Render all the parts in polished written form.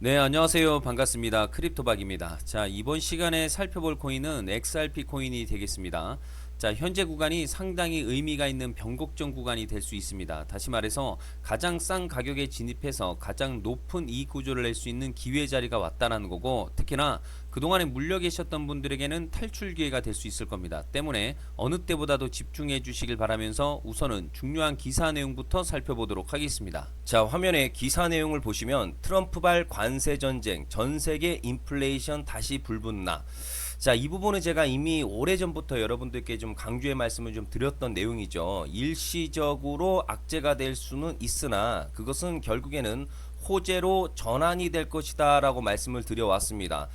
네, 안녕하세요. 반갑습니다. 크립토박입니다. 자, 이번 시간에 살펴볼 코인은 XRP 코인이 되겠습니다. 자, 현재 구간이 상당히 의미가 있는 변곡점 구간이 될 수 있습니다. 다시 말해서 가장 싼 가격에 진입해서 가장 높은 이익 구조를 낼 수 있는 기회 자리가 왔다라는 거고, 특히나 그동안에 물려 계셨던 분들에게는 탈출 기회가 될 수 있을 겁니다. 때문에 어느 때보다도 집중해 주시길 바라면서 우선은 중요한 기사 내용부터 살펴보도록 하겠습니다. 자, 화면에 기사 내용을 보시면 트럼프발 관세 전쟁, 전 세계 인플레이션 다시 불붙나. 자, 이 부분은 제가 이미 오래전부터 여러분들께 좀 강조의 말씀을 좀 드렸던 내용이죠. 일시적으로 악재가 될 수는 있으나 그것은 결국에는 호재로 전환이 될 것이다 라고 말씀을 드려왔습니다.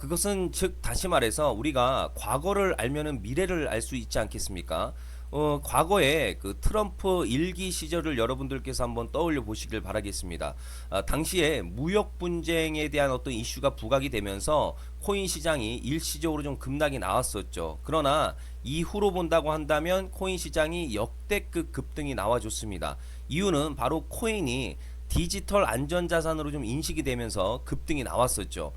그것은 즉 다시 말해서 우리가 과거를 알면은 미래를 알 수 있지 않겠습니까? 과거에 그 트럼프 일기 시절을 여러분들께서 한번 떠올려 보시길 바라겠습니다. 당시에 무역 분쟁에 대한 어떤 이슈가 부각이 되면서 코인 시장이 일시적으로 좀 급락이 나왔었죠. 그러나 이후로 본다고 한다면 코인 시장이 역대급 급등이 나와줬습니다. 이유는 바로 코인이 디지털 안전자산으로 좀 인식이 되면서 급등이 나왔었죠.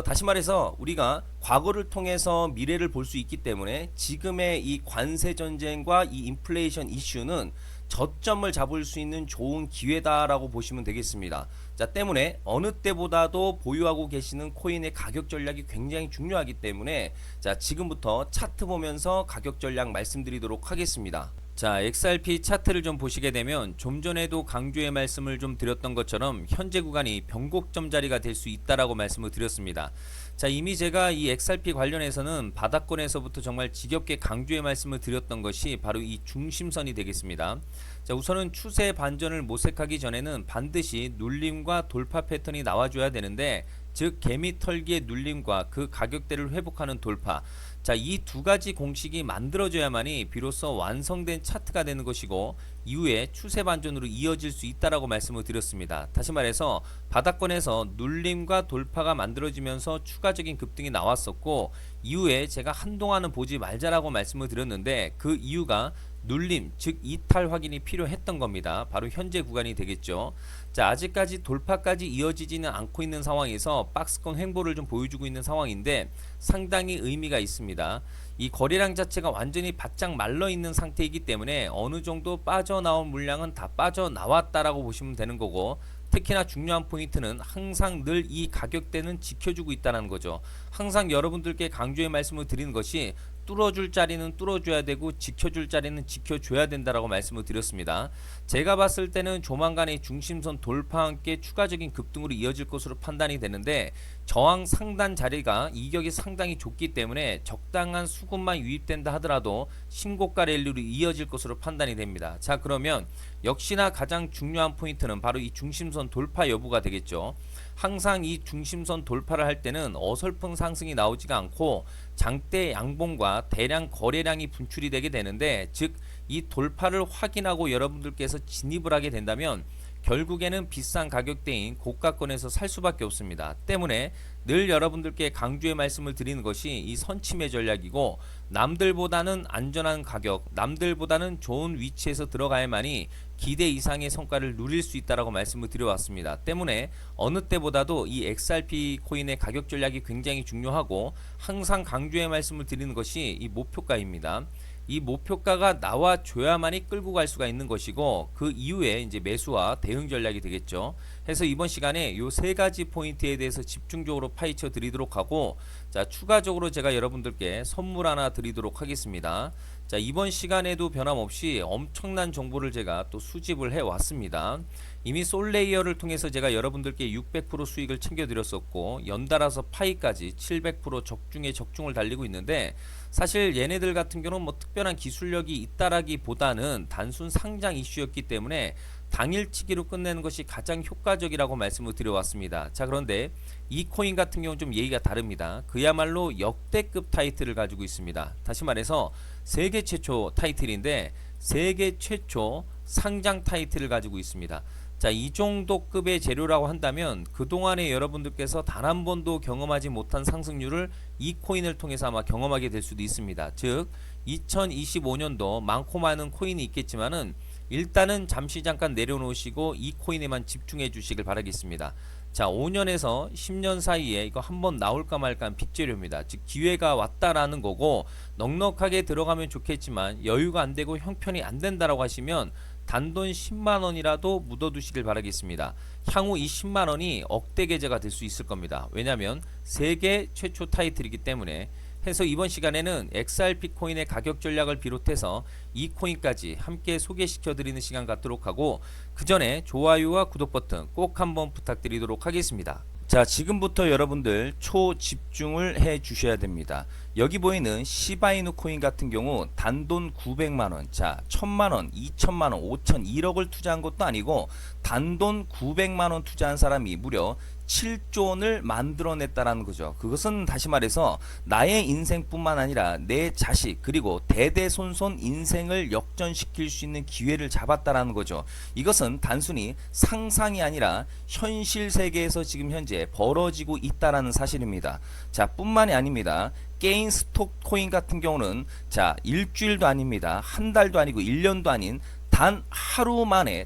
다시 말해서 우리가 과거를 통해서 미래를 볼 수 있기 때문에 지금의 이 관세 전쟁과 이 인플레이션 이슈는 저점을 잡을 수 있는 좋은 기회다라고 보시면 되겠습니다. 자, 때문에 어느 때보다도 보유하고 계시는 코인의 가격 전략이 굉장히 중요하기 때문에 자, 지금부터 차트 보면서 가격 전략 말씀드리도록 하겠습니다. 자, XRP 차트를 좀 보시게 되면 좀 전에도 강조의 말씀을 좀 드렸던 것처럼 현재 구간이 변곡점 자리가 될 수 있다라고 말씀을 드렸습니다. 자, 이미 제가 이 XRP 관련해서는 바닥권에서부터 정말 지겹게 강조의 말씀을 드렸던 것이 바로 이 중심선이 되겠습니다. 자, 우선은 추세 반전을 모색하기 전에는 반드시 눌림과 돌파 패턴이 나와줘야 되는데, 즉 개미 털기의 눌림과 그 가격대를 회복하는 돌파, 자, 이 두 가지 공식이 만들어져야만이 비로소 완성된 차트가 되는 것이고 이후에 추세 반전으로 이어질 수 있다라고 말씀을 드렸습니다. 다시 말해서 바닥권에서 눌림과 돌파가 만들어지면서 추가적인 급등이 나왔었고 이후에 제가 한동안은 보지 말자라고 말씀을 드렸는데 그 이유가 눌림, 즉 이탈 확인이 필요했던 겁니다. 바로 현재 구간이 되겠죠. 자, 아직까지 돌파까지 이어지지는 않고 있는 상황에서 박스권 횡보를 좀 보여주고 있는 상황인데 상당히 의미가 있습니다. 이 거래량 자체가 완전히 바짝 말라 있는 상태이기 때문에 어느 정도 빠져나온 물량은 다 빠져나왔다라고 보시면 되는 거고, 특히나 중요한 포인트는 항상 늘 이 가격대는 지켜주고 있다는 거죠. 항상 여러분들께 강조의 말씀을 드리는 것이 뚫어줄 자리는 뚫어줘야 되고 지켜줄 자리는 지켜줘야 된다라고 말씀을 드렸습니다. 제가 봤을 때는 조만간에 중심선 돌파와 함께 추가적인 급등으로 이어질 것으로 판단이 되는데 저항 상단 자리가 이격이 상당히 좁기 때문에 적당한 수급만 유입된다 하더라도 신고가 랠리로 이어질 것으로 판단이 됩니다. 자, 그러면 역시나 가장 중요한 포인트는 바로 이 중심선 돌파 여부가 되겠죠. 항상 이 중심선 돌파를 할 때는 어설픈 상승이 나오지가 않고 장대 양봉과 대량 거래량이 분출이 되게 되는데, 즉 이 돌파를 확인하고 여러분들께서 진입을 하게 된다면 결국에는 비싼 가격대인 고가권에서 살 수밖에 없습니다. 때문에 늘 여러분들께 강조의 말씀을 드리는 것이 이 선침의 전략이고, 남들보다는 안전한 가격, 남들보다는 좋은 위치에서 들어가야만이 기대 이상의 성과를 누릴 수 있다라고 말씀을 드려왔습니다. 때문에 어느 때보다도 이 XRP 코인의 가격 전략이 굉장히 중요하고 항상 강조의 말씀을 드리는 것이 이 목표가입니다. 이 목표가가 나와줘야만이 끌고 갈 수가 있는 것이고 그 이후에 이제 매수와 대응 전략이 되겠죠. 해서 이번 시간에 이 세 가지 포인트에 대해서 집중적으로 파헤쳐 드리도록 하고, 자, 추가적으로 제가 여러분들께 선물 하나 드리도록 하겠습니다. 자, 이번 시간에도 변함없이 엄청난 정보를 제가 또 수집을 해 왔습니다. 이미 솔레이어를 통해서 제가 여러분들께 600% 수익을 챙겨드렸었고 연달아서 파이까지 700% 적중에 적중을 달리고 있는데, 사실 얘네들 같은 경우는 뭐 특별한 기술력이 있다라기보다는 단순 상장 이슈였기 때문에 당일치기로 끝내는 것이 가장 효과적이라고 말씀을 드려왔습니다. 자, 그런데 이 코인 같은 경우는 좀 얘기가 다릅니다. 그야말로 역대급 타이틀을 가지고 있습니다. 다시 말해서 세계 최초 타이틀인데 세계 최초 상장 타이틀을 가지고 있습니다. 자, 이 정도 급의 재료라고 한다면 그동안에 여러분들께서 단 한 번도 경험하지 못한 상승률을 이 코인을 통해서 아마 경험하게 될 수도 있습니다. 즉 2025년도 많고 많은 코인이 있겠지만은 일단은 잠시 잠깐 내려놓으시고 이 코인에만 집중해 주시길 바라겠습니다. 자, 5년에서 10년 사이에 이거 한번 나올까 말까 한 빅재료입니다. 즉 기회가 왔다라는 거고, 넉넉하게 들어가면 좋겠지만 여유가 안 되고 형편이 안 된다라고 하시면 단돈 10만 원이라도 묻어두시길 바라겠습니다. 향후 이 10만 원이 억대 계좌가 될 수 있을 겁니다. 왜냐하면 세계 최초 타이틀이기 때문에. 해서 이번 시간에는 XRP 코인의 가격 전략을 비롯해서 이 코인까지 함께 소개시켜 드리는 시간 갖도록 하고, 그 전에 좋아요와 구독 버튼 꼭 한번 부탁드리도록 하겠습니다. 자, 지금부터 여러분들 초집중을 해 주셔야 됩니다. 여기 보이는 시바이누 코인 같은 경우 단돈 900만원, 자 1000만원, 2000만원, 5000, 1억을 투자한 것도 아니고 단돈 900만원 투자한 사람이 무려 7조 원을 만들어냈다라는 거죠. 그것은 다시 말해서 나의 인생뿐만 아니라 내 자식 그리고 대대손손 인생을 역전시킬 수 있는 기회를 잡았다라는 거죠. 이것은 단순히 상상이 아니라 현실 세계에서 지금 현재 벌어지고 있다라는 사실입니다. 자, 뿐만이 아닙니다. 게인 스톡 코인 같은 경우는 자 일주일도 아닙니다. 한 달도 아니고 1년도 아닌 단 하루 만에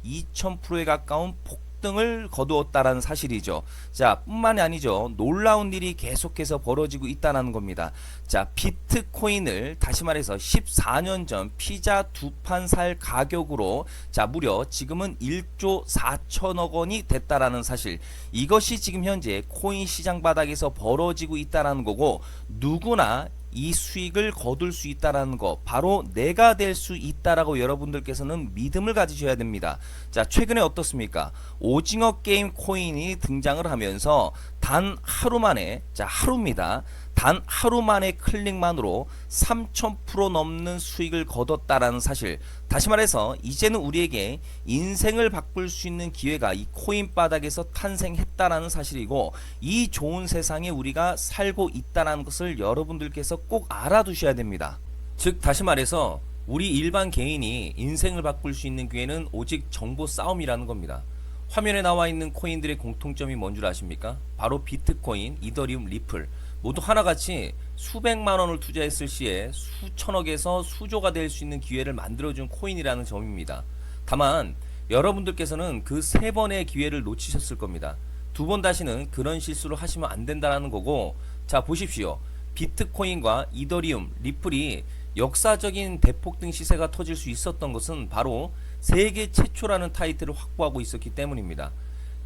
2000%에 가까운 폭등을 거두었다라는 사실이죠. 자, 뿐만이 아니죠. 놀라운 일이 계속해서 벌어지고 있다는 겁니다. 자, 비트코인을 다시 말해서 14년 전 피자 두 판 살 가격으로 자 무려 지금은 1조 4천억 원이 됐다라는 사실. 이것이 지금 현재 코인 시장 바닥에서 벌어지고 있다라는 거고, 누구나 이 수익을 거둘 수 있다라는 거, 바로 내가 될 수 있다라고 여러분들께서는 믿음을 가지셔야 됩니다. 자, 최근에 어떻습니까? 오징어 게임 코인이 등장을 하면서 단 하루 만에, 자 하루입니다. 단 하루 만에 클릭만으로 3000% 넘는 수익을 거뒀다라는 사실. 다시 말해서 이제는 우리에게 인생을 바꿀 수 있는 기회가 이 코인 바닥에서 탄생했다라는 사실이고, 이 좋은 세상에 우리가 살고 있다는 것을 여러분들께서 꼭 알아두셔야 됩니다. 즉 다시 말해서 우리 일반 개인이 인생을 바꿀 수 있는 기회는 오직 정보 싸움이라는 겁니다. 화면에 나와 있는 코인들의 공통점이 뭔 줄 아십니까? 바로 비트코인, 이더리움, 리플 모두 하나같이 수백만 원을 투자했을 시에 수천억에서 수조가 될 수 있는 기회를 만들어준 코인이라는 점입니다. 다만 여러분들께서는 그 세 번의 기회를 놓치셨을 겁니다. 두 번 다시는 그런 실수를 하시면 안 된다는 거고, 자 보십시오. 비트코인과 이더리움, 리플이 역사적인 대폭등 시세가 터질 수 있었던 것은 바로 세계 최초라는 타이틀을 확보하고 있었기 때문입니다.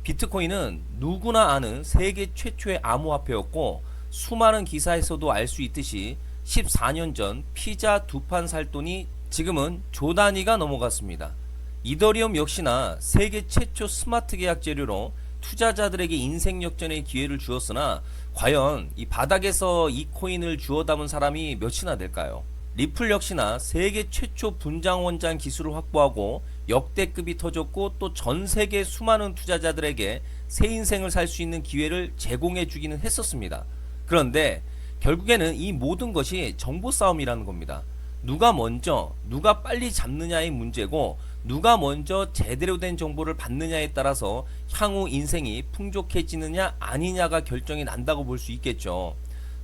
비트코인은 누구나 아는 세계 최초의 암호화폐였고, 수많은 기사에서도 알 수 있듯이 14년 전 피자 두 판 살 돈이 지금은 조 단위가 넘어갔습니다. 이더리움 역시나 세계 최초 스마트 계약 재료로 투자자들에게 인생 역전의 기회를 주었으나 과연 이 바닥에서 이 코인을 주워 담은 사람이 몇이나 될까요? 리플 역시나 세계 최초 분당 원장 기술을 확보하고 역대급이 터졌고, 또 전 세계 수많은 투자자들에게 새 인생을 살 수 있는 기회를 제공해 주기는 했었습니다. 그런데 결국에는 이 모든 것이 정보 싸움이라는 겁니다. 누가 먼저, 누가 빨리 잡느냐의 문제고, 누가 먼저 제대로 된 정보를 받느냐에 따라서 향후 인생이 풍족해지느냐 아니냐가 결정이 난다고 볼 수 있겠죠.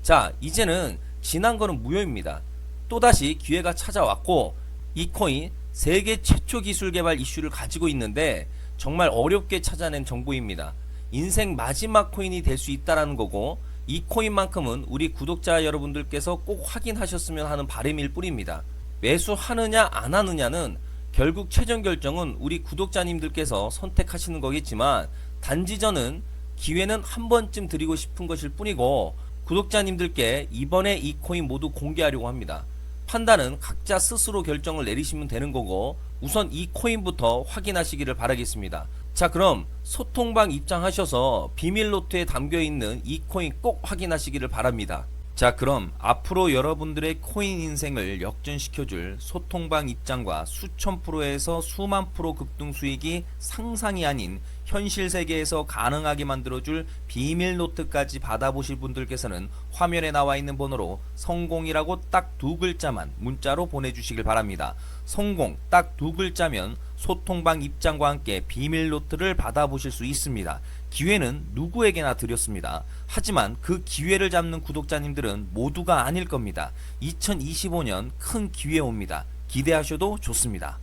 자, 이제는 지난 거는 무효입니다. 또다시 기회가 찾아왔고, 이 코인 세계 최초 기술 개발 이슈를 가지고 있는데 정말 어렵게 찾아낸 정보입니다. 인생 마지막 코인이 될 수 있다라는 거고, 이 코인만큼은 우리 구독자 여러분들께서 꼭 확인하셨으면 하는 바람일 뿐입니다. 매수하느냐 안 하느냐는 결국 최종 결정은 우리 구독자님들께서 선택하시는 거겠지만, 단지 저는 기회는 한 번쯤 드리고 싶은 것일 뿐이고, 구독자님들께 이번에 이 코인 모두 공개하려고 합니다. 판단은 각자 스스로 결정을 내리시면 되는 거고, 우선 이 코인부터 확인하시기를 바라겠습니다. 자, 그럼 소통방 입장하셔서 비밀 노트에 담겨있는 이 코인 꼭 확인하시기를 바랍니다. 자, 그럼 앞으로 여러분들의 코인 인생을 역전시켜줄 소통방 입장과 수천 프로에서 수만 프로 급등 수익이 상상이 아닌 현실 세계에서 가능하게 만들어줄 비밀 노트까지 받아보실 분들께서는 화면에 나와 있는 번호로 성공이라고 딱 두 글자만 문자로 보내주시길 바랍니다. 성공 딱 두 글자면 소통방 입장과 함께 비밀 노트를 받아보실 수 있습니다. 기회는 누구에게나 드렸습니다. 하지만 그 기회를 잡는 구독자님들은 모두가 아닐 겁니다. 2025년 큰 기회 옵니다. 기대하셔도 좋습니다.